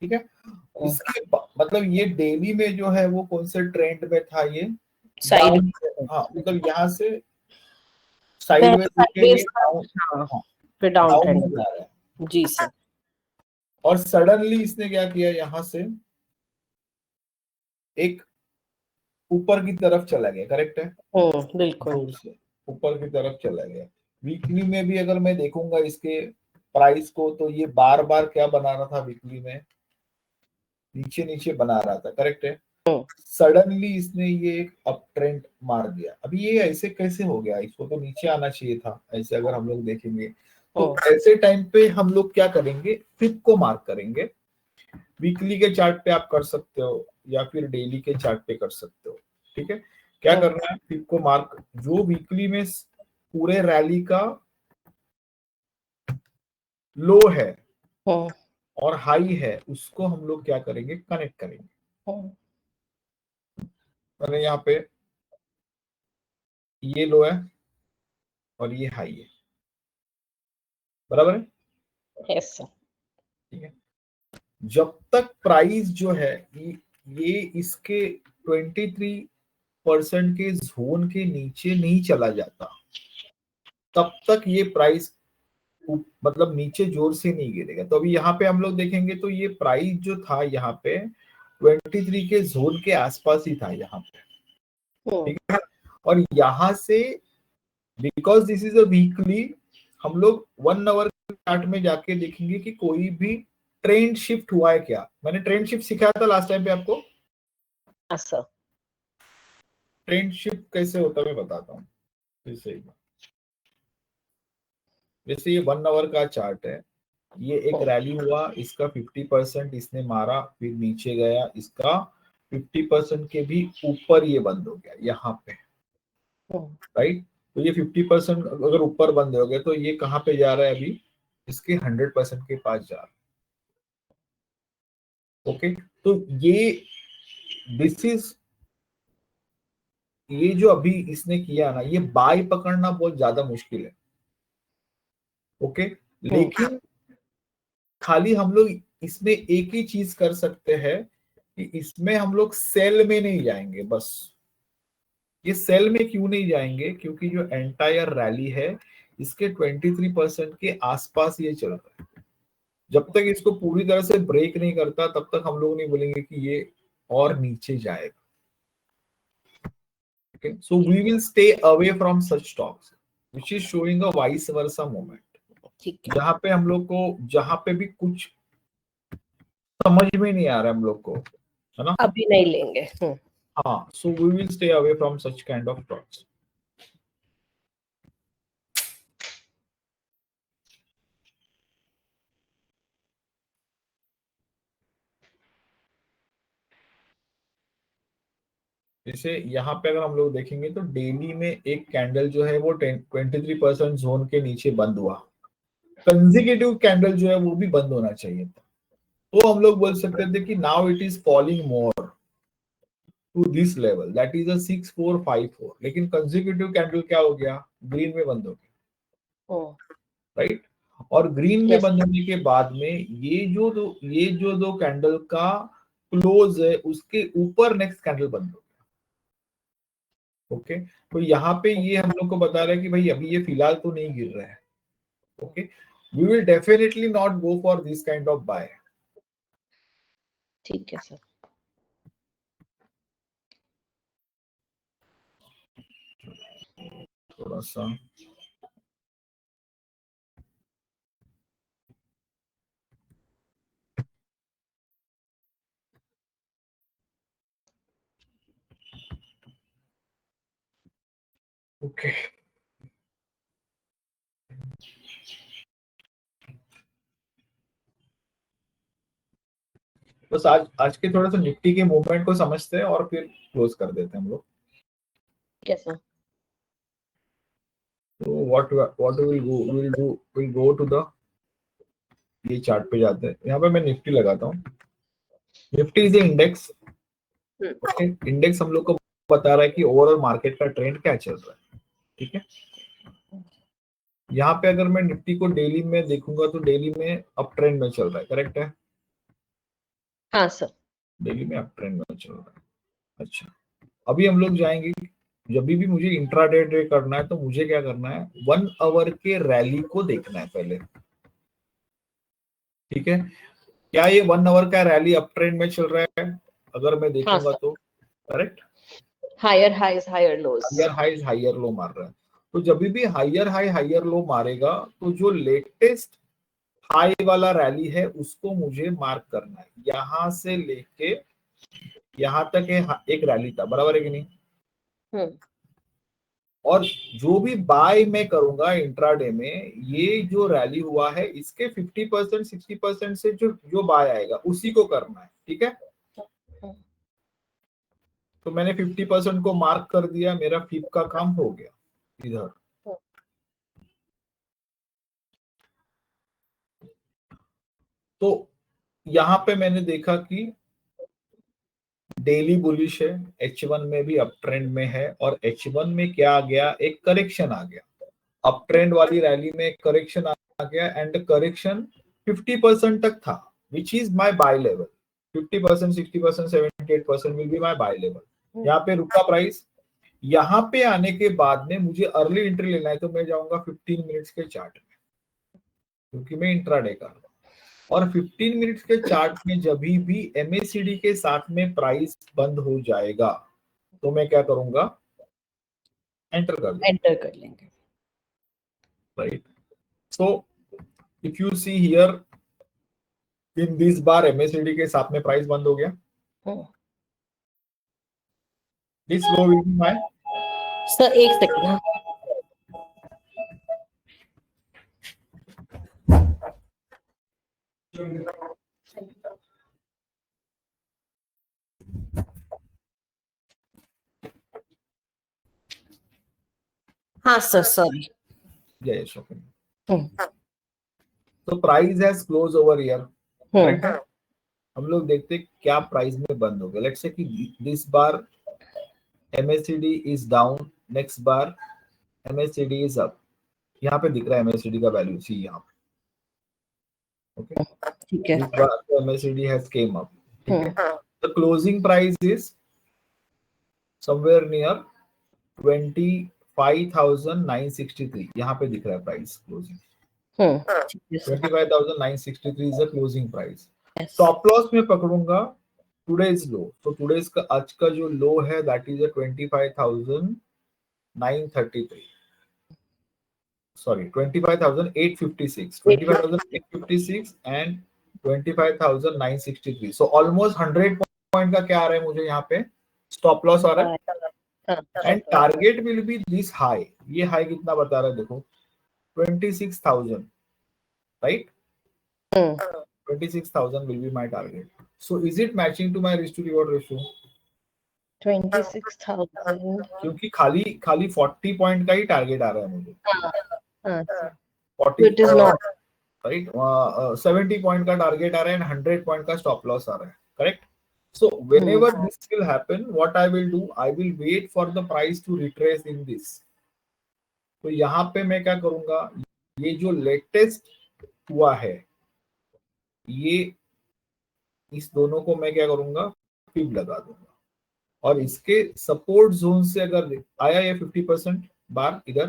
ठीक है। मतलब ये डेली में जो है वो कौन से ट्रेंड में था, ये डाउन। हाँ, मतलब यहाँ से साइडवेज लेके ये डाउन, हाँ, फिर डाउन डाउन ट्रेंड। में जा रहा है। जी सर। और सडनली इसने क्या किया, यहाँ से एक ऊपर की तरफ चला गया, करेक्ट है। बिल्कुल। जोर से ऊपर की तरफ चला गया। वीकली में भी अगर मैं देखूंगा इसके प्राइस को तो ये बार बार क्या बना रहा था, वीकली में नीचे नीचे बना रहा था, करेक्ट है। सडनली इसने ये एक अप ट्रेंड मार दिया। अभी ये ऐसे कैसे हो गया, इसको तो नीचे आना चाहिए था। ऐसे अगर हम लोग देखेंगे तो ऐसे टाइम पे हम लोग क्या करेंगे, फिप को मार्क करेंगे। वीकली के चार्ट पे आप कर सकते हो या फिर डेली के चार्ट पे कर सकते हो, ठीक है। क्या करना है, फिप को मार्क, जो वीकली में पूरे रैली का लो है और हाई है उसको हम लोग क्या करेंगे, कनेक्ट करेंगे। मैंने यहाँ पे ये लो है और ये हाई है, बराबर है। Yes sir. ठीक है, जब तक प्राइस जो है ये इसके 23 50% के जोन के नीचे नहीं चला जाता तब तक ये प्राइस मतलब नीचे जोर से नहीं गिरेगा। तो अभी यहाँ पे हम लोग देखेंगे तो ये प्राइस जो था यहाँ पे 23 के जोन के आसपास ही था यहाँ पे, ठीक है। और यहाँ से because this is a weekly, हम लोग 1 आवर चार्ट में जाके देखेंगे कि कोई भी ट्रेंड शिफ्ट हुआ है क्या। मैंने ट्रेंड शिफ्ट सिखाया था लास्ट टाइम पे आपको। सर ट्रेंड शिफ्ट कैसे होता है मैं बताता हूँ। जैसे ये 1 आवर का चार्ट है, ये एक रैली हुआ, इसका 50% इसने मारा, फिर नीचे गया, इसका 50% के भी ऊपर ये बंद हो गया यहाँ पे, राइट। तो ये 50% अगर ऊपर बंद हो गया तो ये कहाँ पे जा रहा है अभी, इसके 100% के पास जा रहा है। ओके, तो ये दिस इज, ये जो अभी इसने किया ना, ये बाय पकड़ना बहुत ज्यादा मुश्किल है। ओके, लेकिन खाली हम लोग इसमें एक ही चीज कर सकते हैं कि इसमें हम लोग सेल में नहीं जाएंगे बस। ये सेल में क्यों नहीं जाएंगे, क्योंकि जो एंटायर रैली है इसके 23% के आसपास ये चल रहा है। जब तक इसको पूरी तरह से ब्रेक नहीं करता तब तक हम लोग नहीं बोलेंगे कि ये और नीचे जाएगा। Okay, so we will stay away from such stocks, which is showing a vice versa movement. जहां पे हम लोग को, जहां पे भी कुछ समझ में नहीं आ रहा है हम लोग को, है ना, अभी नहीं लेंगे। हाँ, so we will stay away from such kind of stocks. जैसे यहाँ पे अगर हम लोग देखेंगे तो डेली में एक कैंडल जो है वो 23% जोन के नीचे बंद हुआ। कंसेक्यूटिव कैंडल जो है वो भी बंद होना चाहिए था, तो हम लोग बोल सकते थे कि now it is falling more to this level, that is a 6454। लेकिन कंसेक्यूटिव कैंडल क्या हो गया, ग्रीन में बंद हो गया, राइट। और ग्रीन में बंद होने के बाद में ये जो दो कैंडल का क्लोज है उसके ऊपर नेक्स्ट कैंडल बंद हो गया। ओके, तो यहाँ पे ये हम लोग को बता रहा है कि भाई अभी ये फिलहाल तो नहीं गिर रहा है। Okay, we will definitely not go for this kind of buy. ठीक है सर। थोड़ा सा ओके, बस आज के थोड़ा सा निफ्टी के मूवमेंट को समझते हैं और फिर क्लोज कर देते हैं हम लोग। ठीक है सर। तो what will go to the, ये चार्ट पे जाते हैं। यहाँ पे मैं निफ्टी लगाता हूँ। Nifty is index. Okay, index हम लोग को बता रहा है कि ओवरऑल मार्केट का ट्रेंड क्या चल रहा है, ठीक है। यहाँ पे अगर मैं निफ्टी को डेली में देखूंगा तो डेली में अप ट्रेंड में चल रहा है, करेक्ट है। हाँ सर। डेली में अप ट्रेंड में चल रहा है। अच्छा, अभी हम लोग जाएंगे, जब भी मुझे इंट्राडे ट्रेड करना है तो मुझे क्या करना है, 1 आवर के रैली को देखना है पहले, ठीक है। क्या ये 1 आवर का रैली अप ट्रेंड में चल रहा है, अगर मैं देखूंगा तो correct, higher highs higher lows, higher high higher low मार रहा है। तो जब भी हायर हाई हायर लो मारेगा तो जो लेटेस्ट हाई वाला रैली है उसको मुझे मार्क करना है। यहां से लेके यहां तक एक रैली था, बराबर है कि नहीं। और जो भी बाय मैं करूंगा इंट्राडे में, ये जो रैली हुआ है इसके 50% 60% से जो बाय आएगा उसी को करना है, ठीक है। तो मैंने 50% को मार्क कर दिया, मेरा फिप का काम हो गया इधर। तो यहां पे मैंने देखा कि डेली बुलिश है, H1 में भी अप ट्रेंड में है, और H1 में क्या आ गया, एक करेक्शन आ गया। अप ट्रेंड वाली रैली में एक करेक्शन आ गया, एंड करेक्शन 50% तक था, which is my buy level. 50%, 60%, 78% will be my buy level. यहाँ पे रुका प्राइस, यहाँ पे आने के बाद में मुझे अर्ली एंट्री लेना है तो मैं जाऊंगा 15 मिनट्स के चार्ट में, क्योंकि मैं इंट्राडे कर रहा हूँ। और 15 मिनट्स के चार्ट में जब भी MACD के साथ में प्राइस बंद हो जाएगा तो मैं क्या करूंगा, एंटर कर लेंगे। Right. So if you see here in this bar MACD के साथ में प्राइस बंद हो गया। This low will be my, sir एक सेकंड। हाँ सर, सॉरी। yes, okay. तो price has close over here, correct है। हम लोग देखते क्या प्राइस में बंद हो गया। लेट्स से कि this bar MACD is down, next bar MACD is up. यहाँ पे दिख रहा है MACD का वैल्यू, सी यहाँ पे, ओके, ठीक है। This bar MACD has came up, ठीक है। The closing price is somewhere near 25,963, यहाँ पे दिख रहा है price closing. 25,963 is the closing price. Stop loss में पकड़ूंगा टुडेज लो, तो टुडेज का आज का जो लो है that is 25,933, sorry 25,856, 25,856 and 25,963। So almost 100 point का क्या आ रहा है मुझे यहाँ पे, स्टॉप लॉस आ रहा है। And target will be this high, ये हाई कितना बता रहा है देखो, 26,000, right. 26,000 will be my target. So is it matching to my risk to reward ratio? 26,000, क्योंकि खाली 40 पॉइंट का ही टारगेट आ रहा है मुझे, 40 it is not, right, 70 point का टारगेट आ रहा है एंड 100 पॉइंट का स्टॉप लॉस आ रहा है, correct. So whenever this will happen, what I will do, I will wait for the price to retrace in this. तो यहाँ पे मैं क्या करूंगा, ये जो लेटेस्ट हुआ है ये इस दोनों को मैं क्या करूंगा, फिब लगा दूंगा, और इसके सपोर्ट जोन से अगर आया ये 50% बार इधर,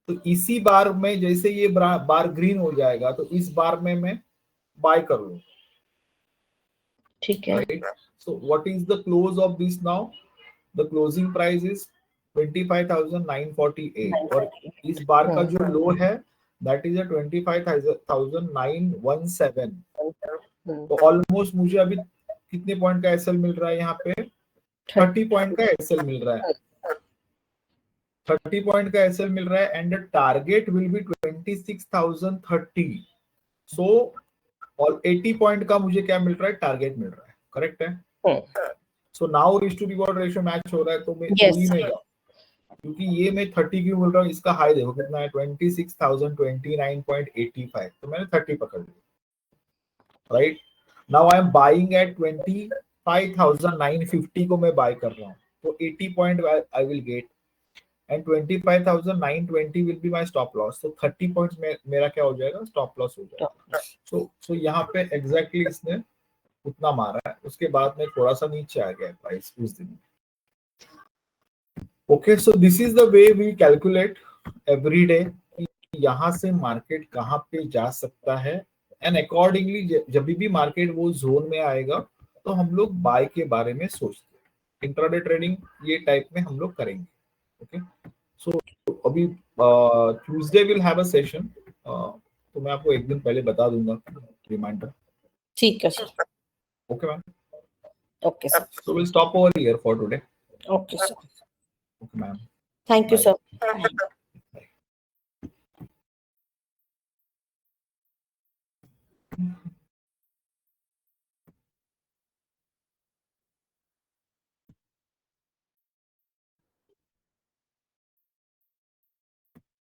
तो इसी बार में जैसे ये बार ग्रीन हो जाएगा तो इस बार में मैं बाय कर लूं, ठीक है। So what is the close of this now, the closing price is 25,948 और इस बार का जो लो है दैट इज 25,917। तो ऑलमोस्ट मुझे अभी कितने पॉइंट का एसएल मिल रहा है, यहाँ पे 30 पॉइंट का एसएल मिल रहा है, 30 पॉइंट का एसएल मिल रहा है एंड टारगेट विल बी 26,030। सो और 80 पॉइंट का मुझे क्या मिल रहा है, टारगेट मिल रहा है, करेक्ट है। So now risk to reward ratio match हो रहा है, तो मैं वही में जाऊं, क्योंकि ये मैं 30 क्यों बोल रहा हूँ, इसका हाई देखो कितना है, 26,029.85, तो मैंने 30 पकड़ लिया, right. Now I am buying eight 25,950 को मैं बाय कर रहा हूँ, तो 80 point I will get and 25,920 will be my stop loss. तो 30 पॉइंट्स में मेरा क्या हो जाएगा, स्टॉप लॉस हो जाएगा। सो यहाँ पे एग्जैक्टली इसने उतना मारा है, उसके बाद में थोड़ा सा नीचे आ गया प्राइस उस दिन। Okay, so this is the way we calculate every day, यहाँ से मार्केट कहाँ पे जा सकता है एंड अकॉर्डिंगली जब भी मार्केट वो जोन में आएगा तो हम लोग बाय के बारे में सोचते हैं। इंट्राडे ट्रेडिंग ये टाइप में हम लोग करेंगे। ओके, सो अभी Tuesday will have a session, तो मैं आपको एक दिन पहले बता दूंगा रिमाइंडर। ठीक है sir. Okay ma'am, okay sir, so will stop over here for today. Okay sir, okay ma'am, thank you sir.